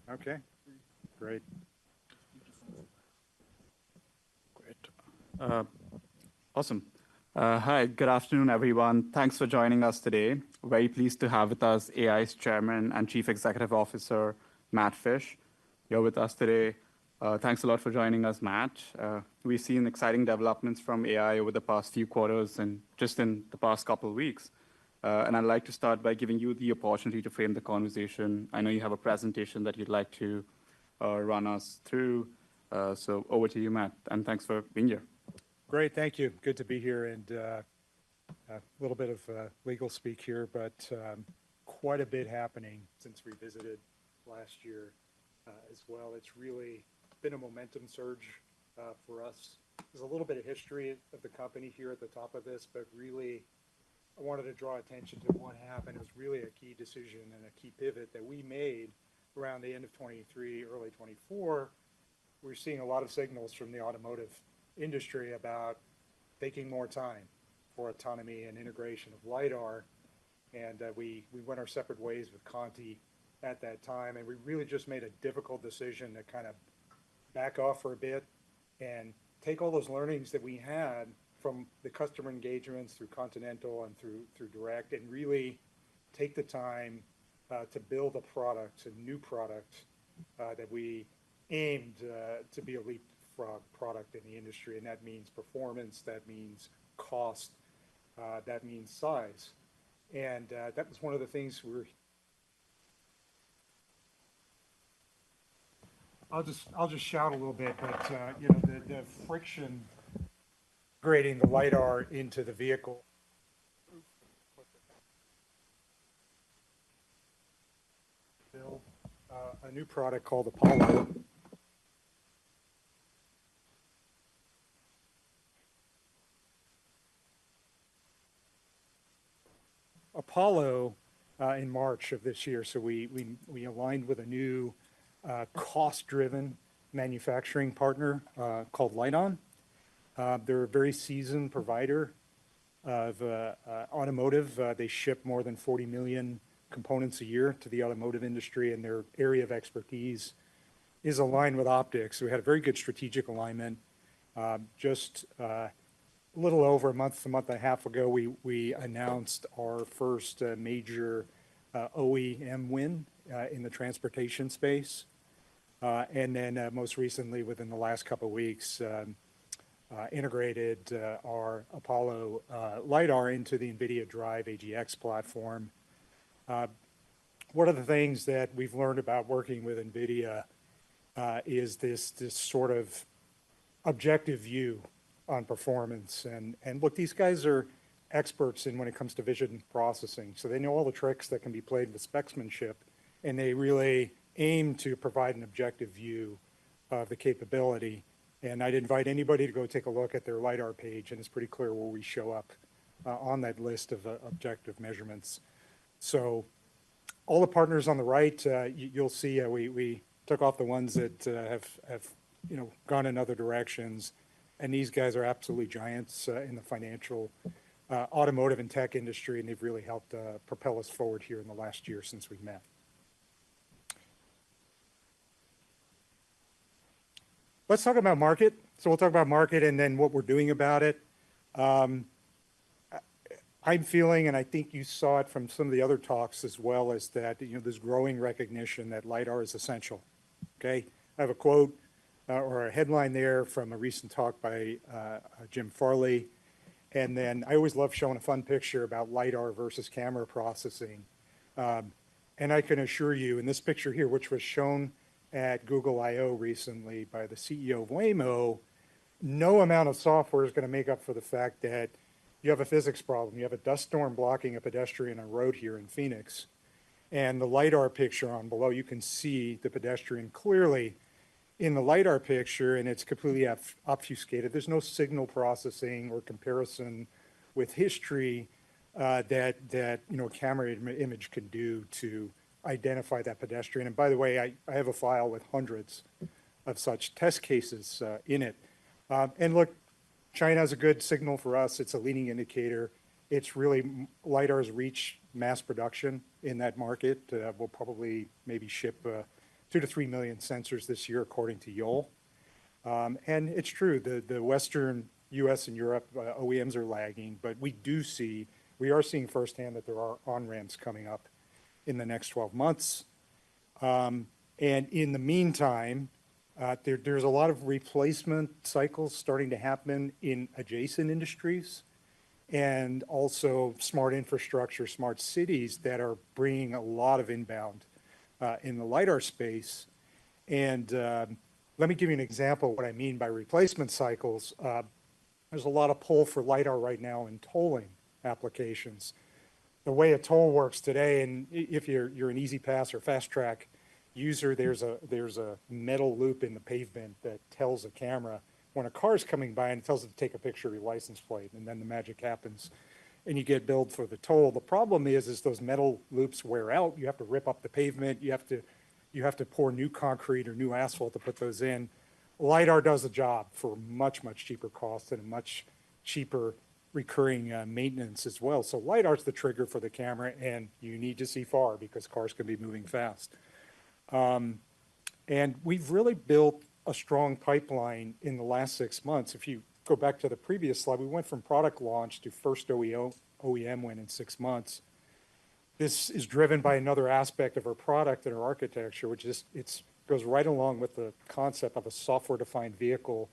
Okay, great. Great. Awesome. Hi, good afternoon, everyone. Thanks for joining us today. Very pleased to have with us AEye's Chairman and Chief Executive Officer, Matt Fish. You're with us today. Thanks a lot for joining us, Matt. We've seen exciting developments from AEye over the past few quarters and just in the past couple of weeks. And I'd like to start by giving you the opportunity to frame the conversation. I know you have a presentation that you'd like to run us through. So over to you, Matt, and thanks for being here. Great, thank you. Good to be here, and a little bit of legal speak here, but quite a bit happening since we visited last year as well. It's really been a momentum surge for us. There's a little bit of history of the company here at the top of this, but really I wanted to draw attention to what happened. It was really a key decision and a key pivot that we made around the end of 23, early 24. We're seeing a lot of signals from the automotive industry about taking more time for autonomy and integration of LiDAR. And we went our separate ways with Conti at that time. And we really just made a difficult decision to kind of back off for a bit and take all those learnings that we had from the customer engagements through Continental and through Direct, and really take the time to build a product, a new product that we aimed to be a leapfrog product in the industry. And that means performance, that means cost, that means size. And that was one of the things I'll just shout a little bit, but you know, the friction integrating the LiDAR into the vehicle. Build a new product called Apollo. In March of this year. So we aligned with a new cost-driven manufacturing partner called Lite-On. They're a very seasoned provider of automotive. They ship more than 40 million components a year to the automotive industry, and their area of expertise is aligned with optics. So we had a very good strategic alignment. Just a little over a month and a half ago, we announced our first major OEM win in the transportation space. And then most recently, within the last couple of weeks, integrated our Apollo LiDAR into the NVIDIA Drive AGX platform. One of the things that we've learned about working with NVIDIA is this sort of objective view on performance. And look, these guys are experts in when it comes to vision processing. So they know all the tricks that can be played with specsmanship, and they really aim to provide an objective view of the capability. And I'd invite anybody to go take a look at their LiDAR page, and it's pretty clear where we show up on that list of objective measurements. So all the partners on the right, you'll see we took off the ones that have gone in other directions. And these guys are absolutely giants in the financial, automotive, and tech industry, and they've really helped propel us forward here in the last year since we met. Let's talk about market. So we'll talk about market and then what we're doing about it. I'm feeling, and I think you saw it from some of the other talks as well, is that there's growing recognition that LiDAR is essential. Okay, I have a quote or a headline there from a recent talk by Jim Farley. And then I always love showing a fun picture about LiDAR versus camera processing. And I can assure you, in this picture here, which was shown at Google I/O recently by the CEO of Waymo, no amount of software is going to make up for the fact that you have a physics problem. You have a dust storm blocking a pedestrian on a road here in Phoenix. And the LiDAR picture on below, you can see the pedestrian clearly in the LiDAR picture, and it's completely obfuscated. There's no signal processing or comparison with history that a camera image can do to identify that pedestrian. And by the way, I have a file with hundreds of such test cases in it. And look, China is a good signal for us. It's a leading indicator. It's really, LiDAR's reached mass production in that market. We'll probably maybe ship 2 to 3 million sensors this year, according to Yole. And it's true, the Western US and Europe OEMs are lagging, but we are seeing firsthand that there are on-ramps coming up in the next 12 months. And in the meantime, there's a lot of replacement cycles starting to happen in adjacent industries, and also smart infrastructure, smart cities that are bringing a lot of inbound in the LiDAR space. And let me give you an example of what I mean by replacement cycles. There's a lot of pull for LiDAR right now in tolling applications. The way a toll works today, and if you're an Easy Pass or Fast Track user, there's a metal loop in the pavement that tells a camera when a car is coming by, and it tells it to take a picture of your license plate, and then the magic happens, and you get billed for the toll. The problem is those metal loops wear out. You have to rip up the pavement. You have to pour new concrete or new asphalt to put those in. LiDAR does the job for much, much cheaper cost and a much cheaper recurring maintenance as well. So LiDAR's the trigger for the camera, and you need to see far because cars can be moving fast. And we've really built a strong pipeline in the last 6 months. If you go back to the previous slide, we went from product launch to first OEM win in 6 months. This is driven by another aspect of our product and our architecture, which is goes right along with the concept of a software-defined vehicle.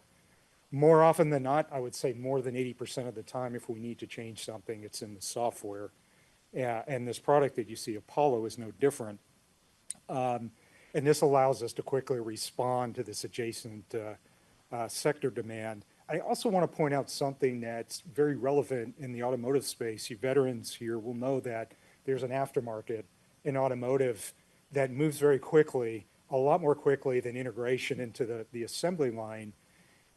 More often than not, I would say more than 80% of the time, if we need to change something, it's in the software. And this product that you see, Apollo, is no different. And this allows us to quickly respond to this adjacent sector demand. I also want to point out something that's very relevant in the automotive space. You veterans here will know that there's an aftermarket in automotive that moves very quickly, a lot more quickly than integration into the assembly line.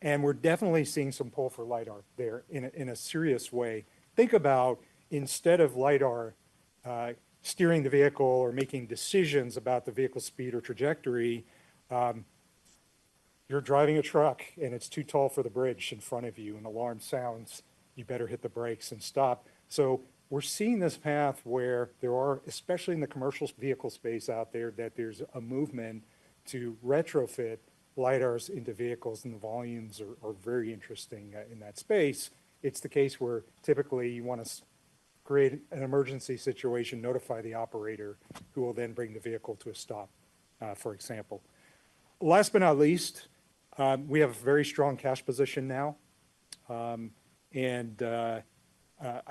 And we're definitely seeing some pull for LiDAR there in a serious way. Think about, instead of LiDAR steering the vehicle or making decisions about the vehicle speed or trajectory, you're driving a truck and it's too tall for the bridge in front of you, and alarm sounds, you better hit the brakes and stop. So we're seeing this path where there are, especially in the commercial vehicle space out there, that there's a movement to retrofit LiDARs into vehicles, and the volumes are very interesting in that space. It's the case where typically you want to create an emergency situation, notify the operator, who will then bring the vehicle to a stop, for example. Last but not least, we have a very strong cash position now. I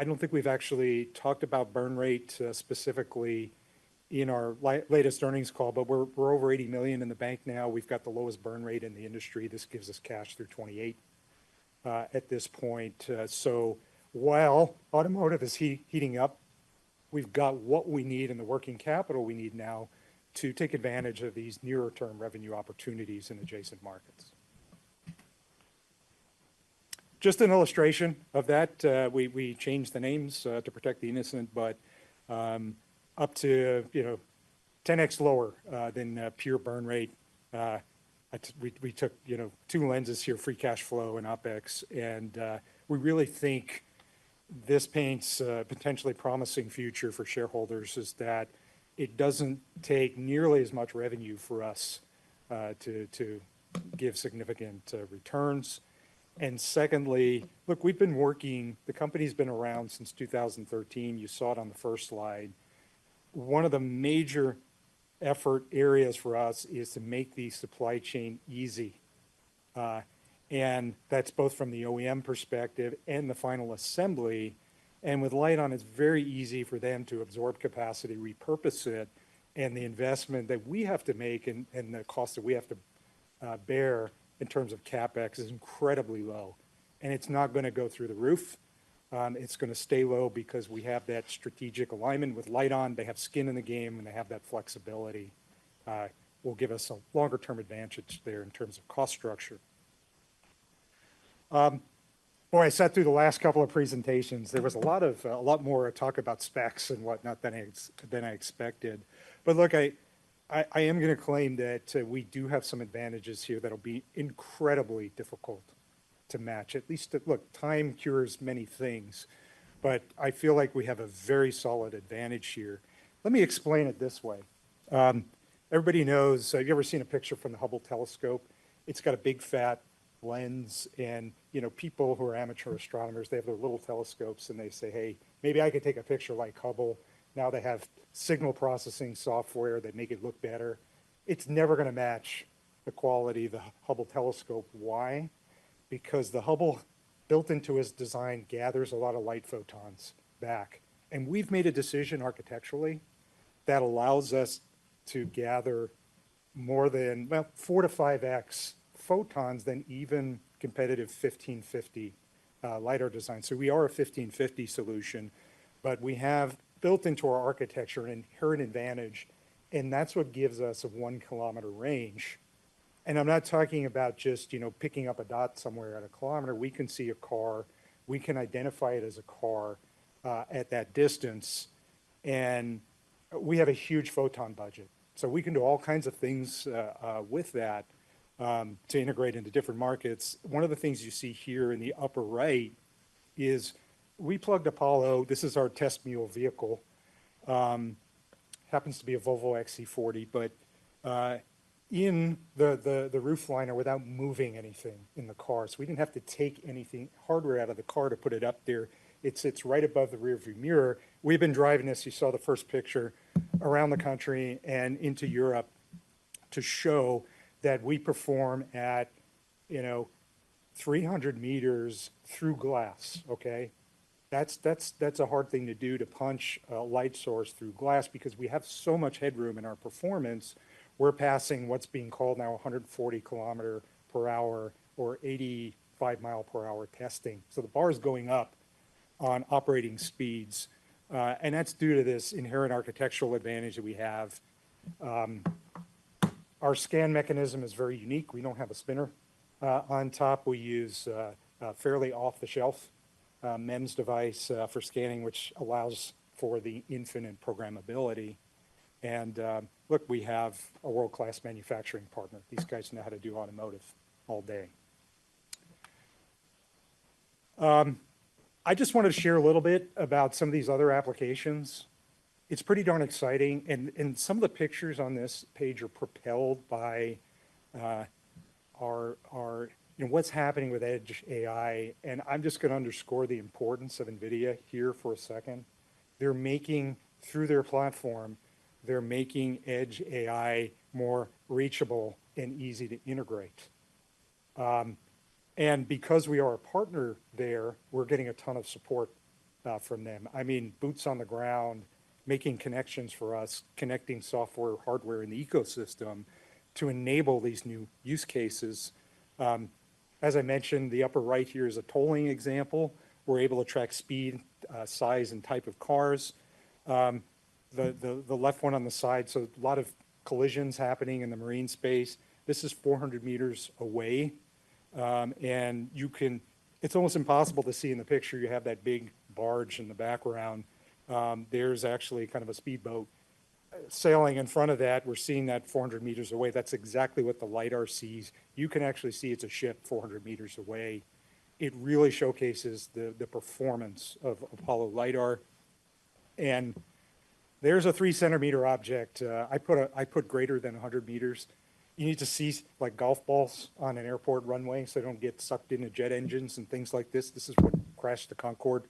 don't think we've actually talked about burn rate specifically in our latest earnings call, but we're over 80 million in the bank now. We've got the lowest burn rate in the industry. This gives us cash through 28 at this point. So while automotive is heating up, we've got what we need and the working capital we need now to take advantage of these nearer term revenue opportunities in adjacent markets. Just an illustration of that. We changed the names to protect the innocent, but up to 10x lower than pure burn rate. We took 2 lenses here, free cash flow and OpEx, and we really think this paints a potentially promising future for shareholders, is that it doesn't take nearly as much revenue for us to give significant returns. And secondly, look, the company's been around since 2013. You saw it on the first slide. One of the major effort areas for us is to make the supply chain easy. And that's both from the OEM perspective and the final assembly. And with LiDAR, it's very easy for them to absorb capacity, repurpose it, and the investment that we have to make and the cost that we have to bear in terms of CapEx is incredibly low. And it's not going to go through the roof. It's going to stay low because we have that strategic alignment with LiDAR. They have skin in the game, and they have that flexibility. Will give us a longer term advantage there in terms of cost structure. Boy, I sat through the last couple of presentations. There was a lot more talk about specs and whatnot than I expected. But look, I am going to claim that we do have some advantages here that'll be incredibly difficult to match. At least, look, time cures many things, but I feel like we have a very solid advantage here. Let me explain it this way. everybody knows, you ever seen a picture from the Hubble telescope? It's got a big fat lens, and people who are amateur astronomers, they have their little telescopes and they say, hey, maybe I could take a picture like Hubble. Now they have signal processing software that make it look better. It's never going to match the quality of the Hubble telescope. Why? Because the Hubble, built into its design, gathers a lot of light photons back. And we've made a decision architecturally that allows us to gather more than 4 to 5x photons than even competitive 1550 LiDAR design. So we are a 1550 solution, but we have built into our architecture an inherent advantage, and that's what gives us a 1 kilometer range. And I'm not talking about just picking up a dot somewhere at a kilometer. We can see a car, we can identify it as a car at that distance, and we have a huge photon budget. So we can do all kinds of things with that to integrate into different markets. One of the things you see here in the upper right is we plugged Apollo. This is our test mule vehicle. Happens to be a Volvo XC40, but in the roof liner without moving anything in the car. So we didn't have to take anything hardware out of the car to put it up there. It sits right above the rear view mirror. We've been driving this, you saw the first picture, around the country and into Europe to show that we perform at 300 meters through glass, okay? That's a hard thing to do, to punch a light source through glass, because we have so much headroom in our performance. We're passing what's being called now 140 kilometer per hour or 85 mile per hour testing. So the bar is going up on operating speeds, and that's due to this inherent architectural advantage that we have. Our scan mechanism is very unique. We don't have a spinner on top. We use a fairly off-the-shelf MEMS device for scanning, which allows for the infinite programmability. And look, we have a world-class manufacturing partner. These guys know how to do automotive all day. I just wanted to share a little bit about some of these other applications. It's pretty darn exciting, and some of the pictures on this page are propelled by what's happening with Edge AI, and I'm just going to underscore the importance of NVIDIA here for a second. They're making, through their platform, they're making Edge AI more reachable and easy to integrate. And because we are a partner there, we're getting a ton of support from them. I mean, boots on the ground, making connections for us, connecting software, hardware in the ecosystem to enable these new use cases. As I mentioned, the upper right here is a tolling example. We're able to track speed, size, and type of cars. The left one on the side, so a lot of collisions happening in the marine space. This is 400 meters away. And it's almost impossible to see in the picture. You have that big barge in the background. There's actually kind of a speedboat sailing in front of that. We're seeing that 400 meters away. That's exactly what the LiDAR sees. You can actually see it's a ship 400 meters away. It really showcases the performance of Apollo LiDAR. And there's a 3 centimeter object. I put greater than 100 meters. You need to see like golf balls on an airport runway so they don't get sucked into jet engines and things like this. This is what crashed the Concorde,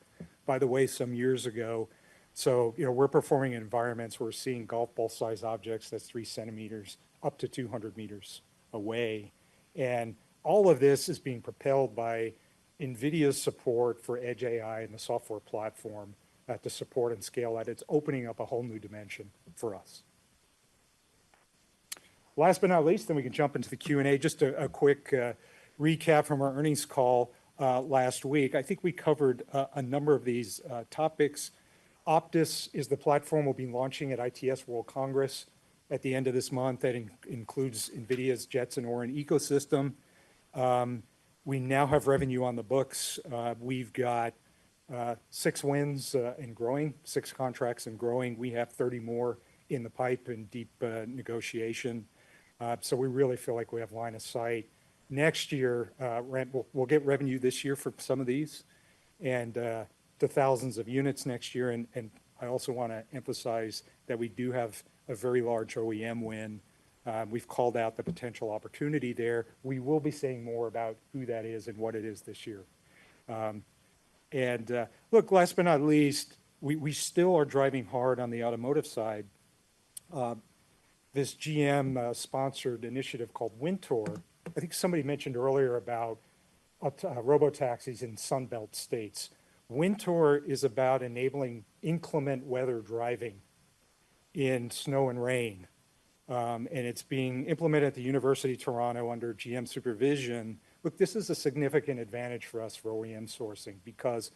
by the way, some years ago. So, we're performing in environments where we're seeing golf ball size objects that's 3 centimeters up to 200 meters away. And all of this is being propelled by NVIDIA's support for Edge AI and the software platform to support and scale that. It's opening up a whole new dimension for us. Last but not least, then we can jump into the Q&A. Just a quick recap from our earnings call last week. I think we covered a number of these topics. Optis is the platform we'll be launching at ITS World Congress at the end of this month. That includes NVIDIA's Jetson Orin ecosystem. We now have revenue on the books. We've got 6 wins and growing, 6 contracts and growing. We have 30 more in the pipe and deep negotiation. So we really feel like we have line of sight. Next year, we'll get revenue this year for some of these, and to thousands of units next year. And I also want to emphasize that we do have a very large OEM win We've called out the potential opportunity there. We will be saying more about who that is and what it is this year. Look, last but not least, we still are driving hard on the automotive side. This GM sponsored initiative called Wintour, I think somebody mentioned earlier about robotaxis in Sunbelt states. Wintour is about enabling inclement weather driving in snow and rain. And it's being implemented at the University of Toronto under GM supervision. Look, this is a significant advantage for us for OEM sourcing because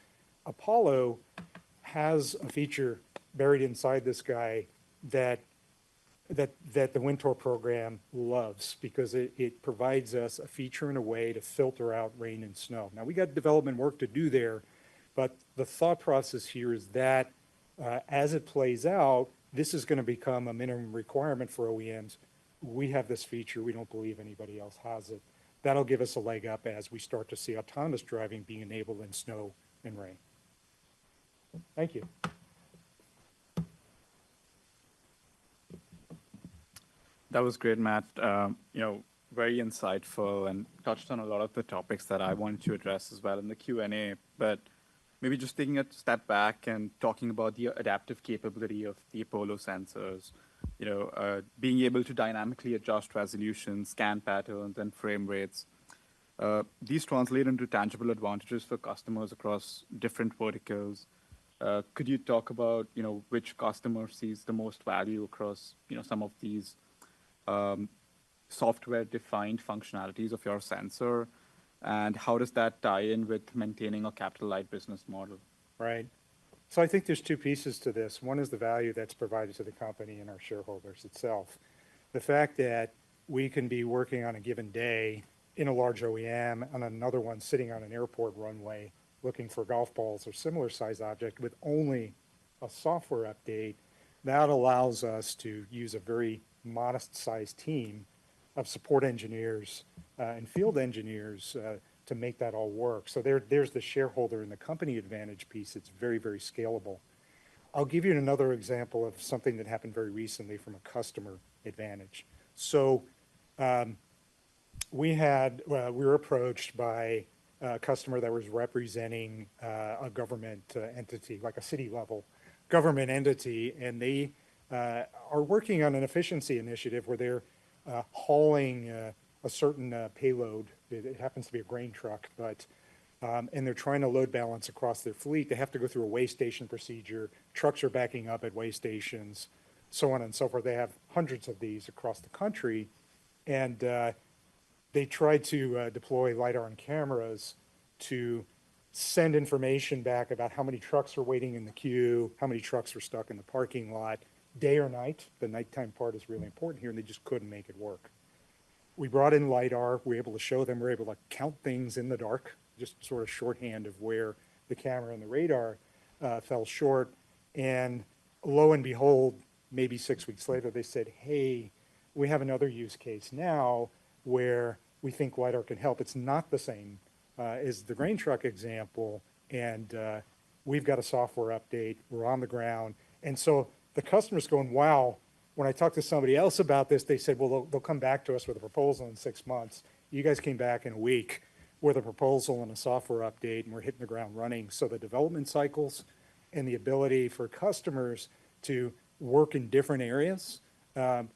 Apollo has a feature buried inside this guy that the Wintour program loves because it provides us a feature and a way to filter out rain and snow. Now, we got development work to do there, but the thought process here is that as it plays out, this is going to become a minimum requirement for OEMs. We have this feature. We don't believe anybody else has it. That'll give us a leg up as we start to see autonomous driving being enabled in snow and rain. Thank you. That was great, Matt. Very insightful and touched on a lot of the topics that I wanted to address as well in the Q&A. But maybe just taking a step back and talking about the adaptive capability of the Apollo sensors, being able to dynamically adjust resolution, scan patterns, and frame rates. These translate into tangible advantages for customers across different verticals. Could you talk about, which customer sees the most value across, some of these software-defined functionalities of your sensor, and how does that tie in with maintaining a capital-light business model? Right. So I think there's two pieces to this. One is the value that's provided to the company and our shareholders itself. The fact that we can be working on a given day in a large OEM, on another one sitting on an airport runway looking for golf balls or similar size object with only a software update, that allows us to use a very modest sized team of support engineers and field engineers to make that all work. So there's the shareholder and the company advantage piece. It's very, very scalable. I'll give you another example of something that happened very recently from a customer advantage. So we were approached by a customer that was representing a government entity, like a city level government entity, and they are working on an efficiency initiative where they're hauling a certain payload. It happens to be a grain truck, but and they're trying to load balance across their fleet. They have to go through a weigh station procedure. Trucks are backing up at weigh stations, so on and so forth. They have hundreds of these across the country, and they tried to deploy LiDAR and cameras to send information back about how many trucks are waiting in the queue, how many trucks are stuck in the parking lot, day or night. The nighttime part is really important here, and they just couldn't make it work. We brought in LiDAR. We were able to show them. We were able to count things in the dark, just sort of shorthand of where the camera and the radar fell short. And lo and behold, maybe 6 weeks later, they said, hey, we have another use case now where we think LiDAR can help. It's not the same as the grain truck example, and we've got a software update. We're on the ground. And so the customer's going, wow. When I talked to somebody else about this, they said, well, they'll come back to us with a proposal in 6 months. You guys came back in a week with a proposal and a software update, and we're hitting the ground running. So the development cycles and the ability for customers to work in different areas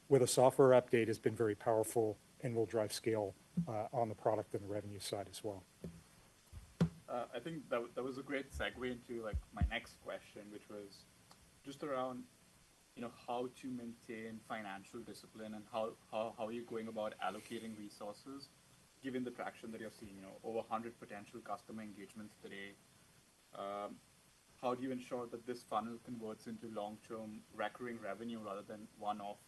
with a software update has been very powerful and will drive scale on the product and the revenue side as well. I think that was a great segue into my next question, which was just around how to maintain financial discipline and how are you going about allocating resources, given the traction that you're seeing, over 100 potential customer engagements today. How do you ensure that this funnel converts into long-term recurring revenue rather than one-off,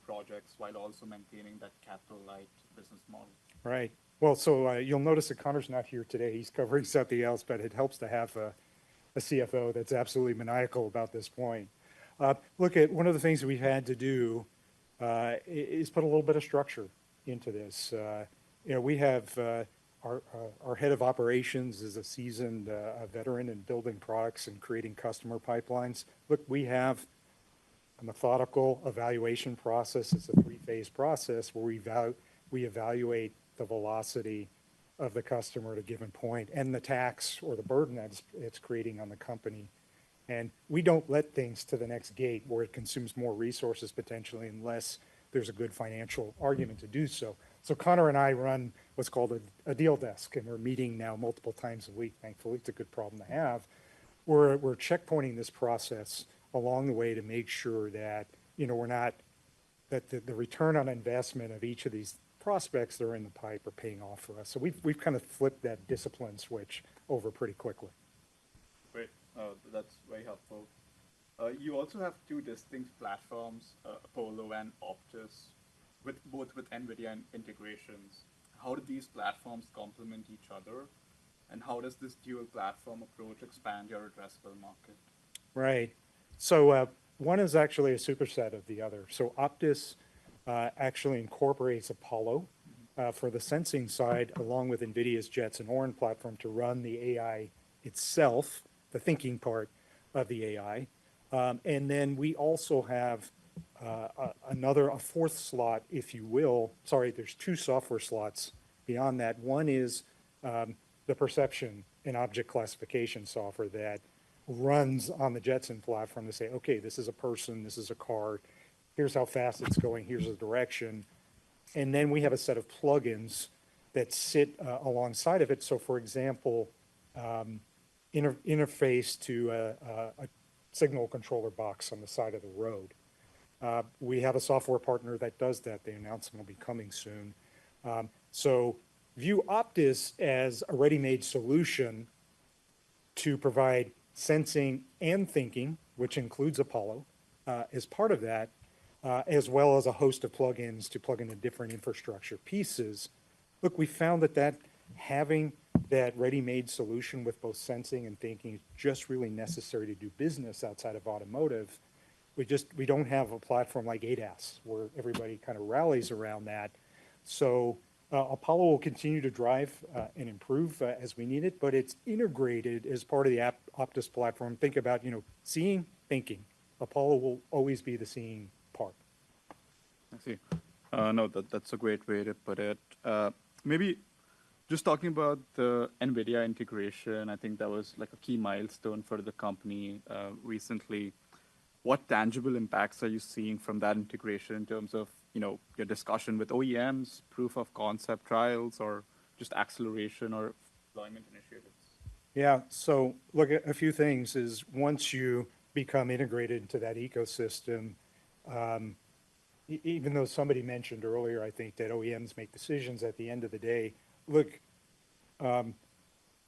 projects, while also maintaining that capital-light business model? Right. Well, so you'll notice that Connor's not here today. He's covering something else, but it helps to have a CFO that's absolutely maniacal about this point. Look, one of the things that we've had to do is put a little bit of structure into this. We have our head of operations is a seasoned veteran in building products and creating customer pipelines. Look, we have a methodical evaluation process. It's a three-phase process where we evaluate the velocity of the customer at a given point and the tax or the burden that it's creating on the company. And we don't let things to the next gate where it consumes more resources potentially unless there's a good financial argument to do so. So Connor and I run what's called a deal desk, and we're meeting now multiple times a week. Thankfully, it's a good problem to have. We're checkpointing this process along the way to make sure that, we're not, that the return on investment of each of these prospects that are in the pipe are paying off for us. So we've kind of flipped that discipline switch over pretty quickly. Great. That's very helpful. You also have two distinct platforms, Apollo and Optus, both with NVIDIA and integrations. How do these platforms complement each other? And how does this dual platform approach expand your addressable market? Right. So one is actually a superset of the other. So Optus actually incorporates Apollo for the sensing side, along with NVIDIA's Jetson Orin platform to run the AI itself, the thinking part of the AI. And then we also have a fourth slot, if you will. Sorry, there's two software slots beyond that. One is the perception and object classification software that runs on the Jetson platform to say, okay, this is a person, this is a car, here's how fast it's going, here's the direction. And then we have a set of plugins that sit alongside of it. So for example, interface to a signal controller box on the side of the road. We have a software partner that does that. The announcement will be coming soon. So view Optus as a ready-made solution to provide sensing and thinking, which includes Apollo, as part of that, as well as a host of plugins to plug into different infrastructure pieces. Look, we found that having that ready-made solution with both sensing and thinking is just really necessary to do business outside of automotive. We don't have a platform like ADAS where everybody kind of rallies around that. So Apollo will continue to drive and improve as we need it, but it's integrated as part of the Optus platform. Think about, seeing, thinking. Apollo will always be the seeing part. I see. No, that's a great way to put it. Maybe just talking about the NVIDIA integration, I think that was like a key milestone for the company recently. What tangible impacts are you seeing from that integration in terms of, your discussion with OEMs, proof of concept trials, or just acceleration or deployment initiatives? Yeah, so look, a few things is once you become integrated into that ecosystem, even though somebody mentioned earlier, I think that OEMs make decisions at the end of the day. Look,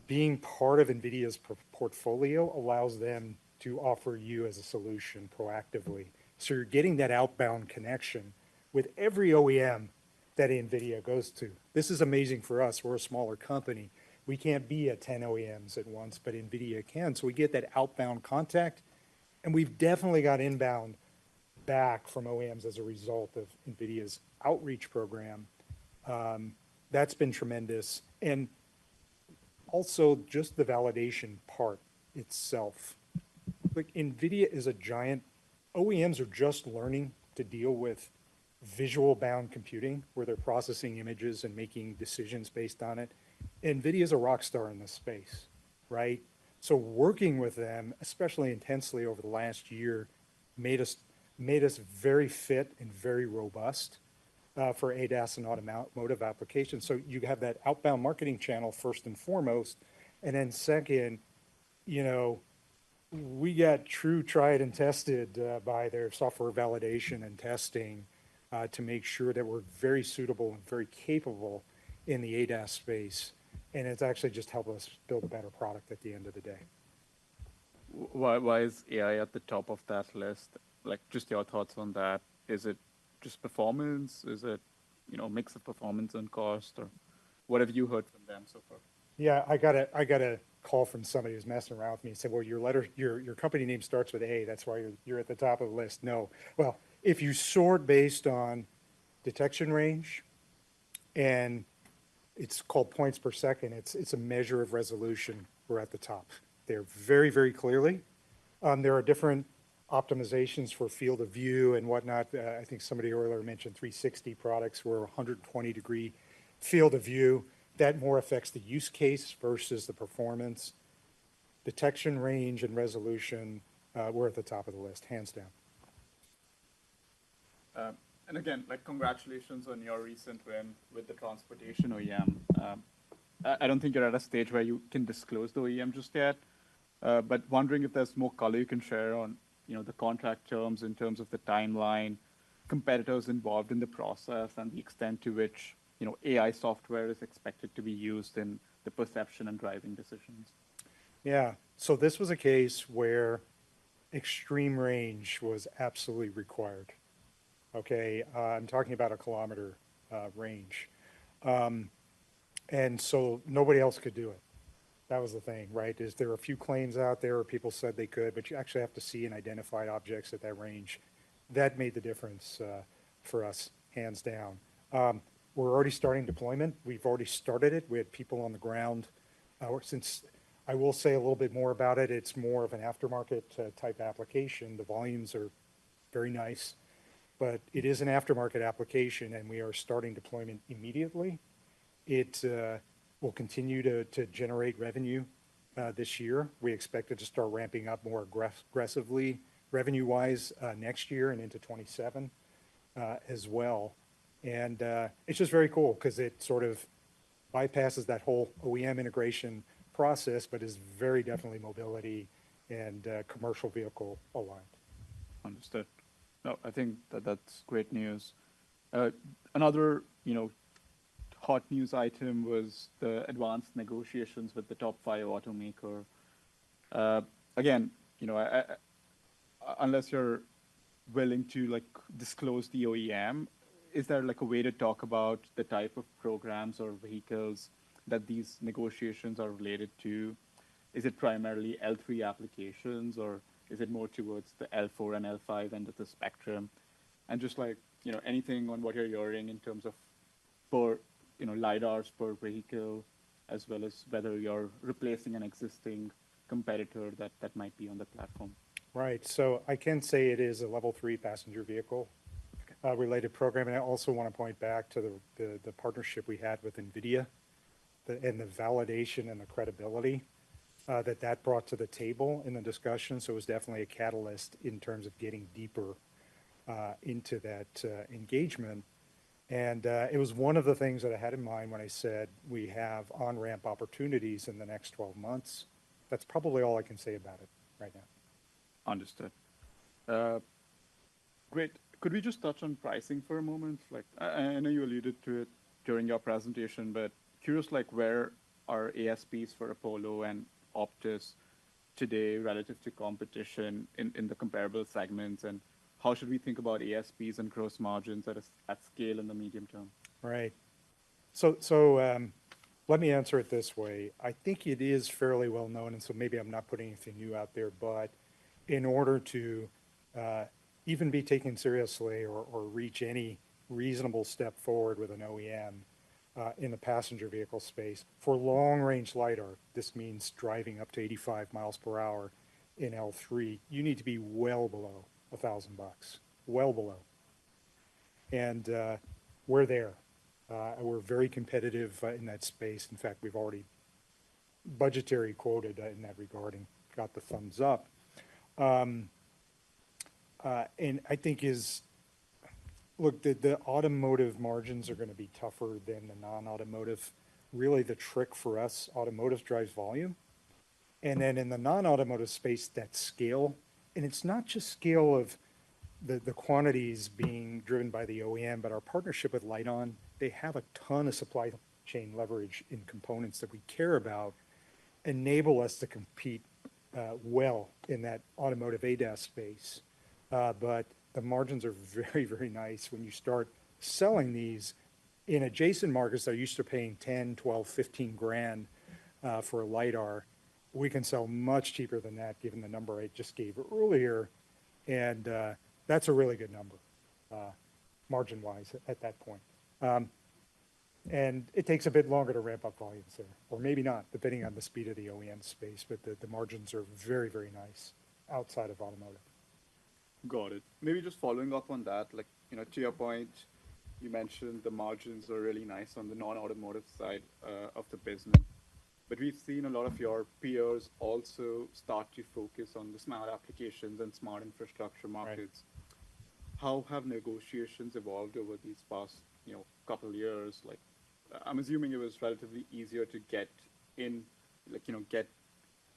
being part of NVIDIA's portfolio allows them to offer you as a solution proactively. So you're getting that outbound connection with every OEM that NVIDIA goes to. This is amazing for us. We're a smaller company. We can't be at 10 OEMs at once, but NVIDIA can. So we get that outbound contact, and we've definitely got inbound back from OEMs as a result of NVIDIA's outreach program. That's been tremendous. And also just the validation part itself. Like NVIDIA is a giant, OEMs are just learning to deal with visual bound computing where they're processing images and making decisions based on it. NVIDIA is a rock star in this space, right? So working with them, especially intensely over the last year, made us very fit and very robust for ADAS and automotive applications. So you have that outbound marketing channel first and foremost, and then second, we got true tried and tested by their software validation and testing to make sure that we're very suitable and very capable in the ADAS space. And it's actually just helped us build a better product at the end of the day. Why is AI at the top of that list? Like, just your thoughts on that. Is it just performance? Is it, mix of performance and cost? Or what have you heard from them so far? Yeah, I got a call from somebody who's messing around with me and said, well, your company name starts with A, that's why you're at the top of the list. No. Well, if you sort based on detection range, and it's called points per second, it's a measure of resolution, we're at the top. They're very, very clearly. There are different optimizations for field of view and whatnot. I think somebody earlier mentioned 360 products were 120-degree field of view. That more affects the use case versus the performance. Detection range and resolution, we're at the top of the list, hands down. And again, like congratulations on your recent win with the transportation OEM. I don't think you're at a stage where you can disclose the OEM just yet, but wondering if there's more color you can share on, the contract terms in terms of the timeline, competitors involved in the process, and the extent to which, AI software is expected to be used in the perception and driving decisions. Yeah, so this was a case where extreme range was absolutely required. Okay, I'm talking about a kilometer range. And so nobody else could do it. That was the thing, right? Is there a few claims out there where people said they could, but you actually have to see and identify objects at that range. That made the difference for us, hands down. We're already starting deployment. We've already started it. We had people on the ground. Since I will say a little bit more about it, it's more of an aftermarket type application. The volumes are very nice, but it is an aftermarket application, and we are starting deployment immediately. It will continue to generate revenue this year. We expect it to start ramping up more aggressively revenue-wise next year and into 27 as well. And it's just very cool because it sort of bypasses that whole OEM integration process, but is very definitely mobility and commercial vehicle aligned. Understood. No, I think that's great news. Another, hot news item was the advanced negotiations with the top 5 automaker. Again, unless you're willing to disclose the OEM, is there a way to talk about the type of programs or vehicles that these negotiations are related to? Is it primarily L3 applications, or is it more towards the L4 and L5 end of the spectrum? And just anything on what you're hearing in terms of LiDARs per vehicle, as well as whether you're replacing an existing competitor that might be on the platform. Right. So I can say it is a level 3 passenger vehicle related program. And I also want to point back to the partnership we had with NVIDIA and the validation and the credibility that brought to the table in the discussion. So it was definitely a catalyst in terms of getting deeper into that engagement. And it was one of the things that I had in mind when I said we have on-ramp opportunities in the next 12 months. That's probably all I can say about it right now. Understood. Great. Could we just touch on pricing for a moment? I know you alluded to it during your presentation, but curious, where are ASPs for Apollo and Optis today relative to competition in the comparable segments, and how should we think about ASPs and gross margins at scale in the medium term? Right. So let me answer it this way. I think it is fairly well known, and so maybe I'm not putting anything new out there, but in order to even be taken seriously or reach any reasonable step forward with an OEM in the passenger vehicle space, for long-range LiDAR, this means driving up to 85 miles per hour in L3, you need to be well below $1,000, well below. And we're there. We're very competitive in that space. In fact, we've already budgetary quoted in that regard and got the thumbs up. And I think look, the automotive margins are going to be tougher than the non-automotive. Really, the trick for us, automotive drives volume. And then in the non-automotive space, that scale, and it's not just scale of the quantities being driven by the OEM, but our partnership with Lite-On, they have a ton of supply chain leverage in components that we care about, enable us to compete well in that automotive ADAS space. But the margins are very, very nice when you start selling these in adjacent markets that are used to paying 10, 12, 15 grand for a LiDAR. We can sell much cheaper than that, given the number I just gave earlier. And that's a really good number, margin-wise, at that point. And it takes a bit longer to ramp up volumes there, or maybe not, depending on the speed of the OEM space. But the margins are very, very nice outside of automotive. Got it. Maybe just following up on that, like, to your point, you mentioned the margins are really nice on the non-automotive side of the business. But we've seen a lot of your peers also start to focus on the smart applications and smart infrastructure markets. How have negotiations evolved over these past, couple years? Like, I'm assuming it was relatively easier to get in, like, get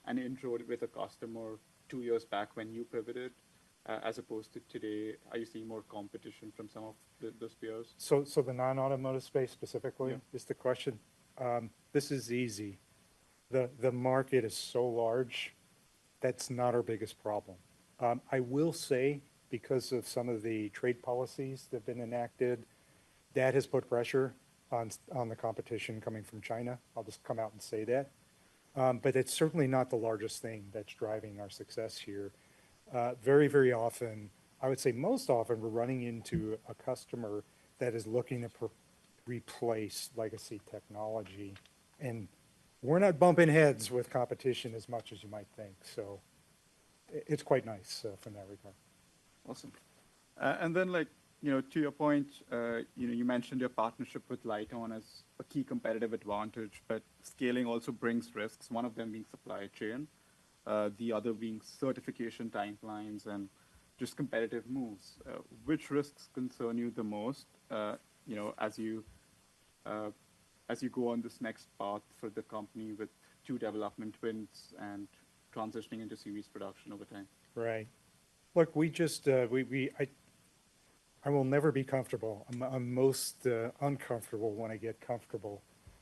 an intro with a customer 2 years back when you pivoted, as opposed to today. Are you seeing more competition from some of those peers? So the non-automotive space specifically is the question. This is easy. The market is so large, that's not our biggest problem. I will say, because of some of the trade policies that have been enacted, that has put pressure on the competition coming from China. I'll just come out and say that. But it's certainly not the largest thing that's driving our success here. Very, very often, I would say most often, we're running into a customer that is looking to replace legacy technology. And we're not bumping heads with competition as much as you might think. So it's quite nice from that regard. Awesome. And then, like, to your point, you mentioned your partnership with LightOn as a key competitive advantage, but scaling also brings risks, one of them being supply chain, the other being certification timelines and just competitive moves. Which risks concern you the most, as you go on this next path for the company with 2 development wins and transitioning into series production over time? Right. Look, I will never be comfortable. I'm most uncomfortable when I get comfortable.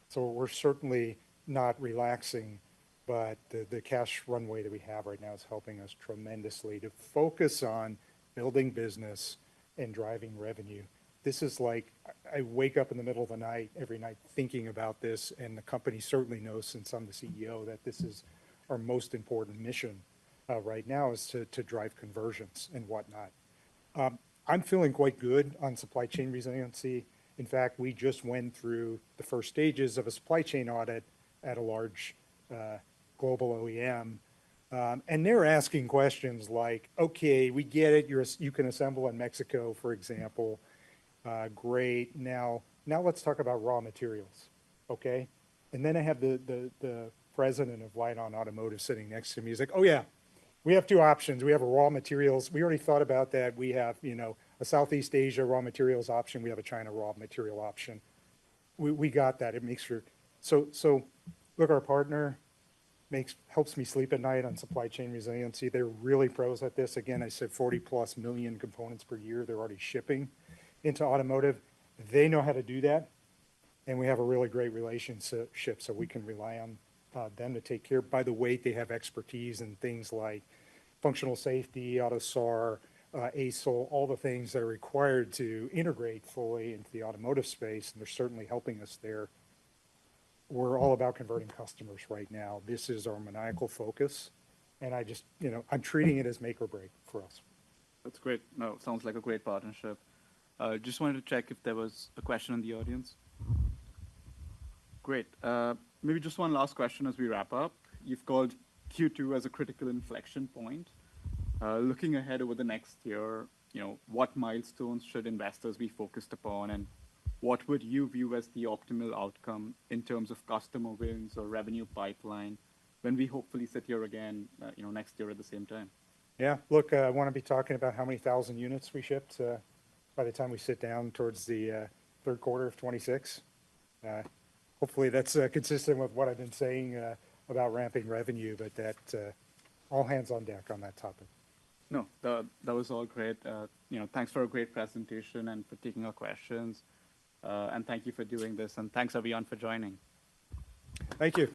So we're certainly not relaxing, but the cash runway that we have right now is helping us tremendously to focus on building business and driving revenue. This is like, I wake up in the middle of the night, every night thinking about this, and the company certainly knows, since I'm the CEO, that this is our most important mission right now, is to drive conversions and whatnot. I'm feeling quite good on supply chain resiliency. In fact, we just went through the first stages of a supply chain audit at a large global OEM. And they're asking questions like, okay, we get it, you can assemble in Mexico, for example. Great, now let's talk about raw materials, okay? And then I have the president of LightOn Automotive sitting next to me. He's like, oh yeah, we have 2 options. We have a raw materials. We already thought about that. We have, a Southeast Asia raw materials option. We have a China raw material option. We got that. It makes sure. So look, our partner helps me sleep at night on supply chain resiliency. They're really pros at this. Again, I said 40+ million components per year they're already shipping into automotive. They know how to do that, and we have a really great relationship, so we can rely on them to take care. By the way, they have expertise in things like functional safety, AUTOSAR, ASIL, all the things that are required to integrate fully into the automotive space, and they're certainly helping us there. We're all about converting customers right now. This is our maniacal focus, and I just, I'm treating it as make or break for us. That's great. No, sounds like a great partnership. Just wanted to check if there was a question in the audience. Great. Maybe just one last question as we wrap up. You've called Q2 as a critical inflection point. Looking ahead over the next year, what milestones should investors be focused upon, and what would you view as the optimal outcome in terms of customer wins or revenue pipeline when we hopefully sit here again, next year at the same time? Yeah, look, I want to be talking about how many thousand units we shipped by the time we sit down towards the third quarter of 26. Hopefully that's consistent with what I've been saying about ramping revenue, but that all hands on deck on that topic. No, that was all great. Thanks for a great presentation and for taking our questions. And thank you for doing this. And thanks everyone for joining. Thank you.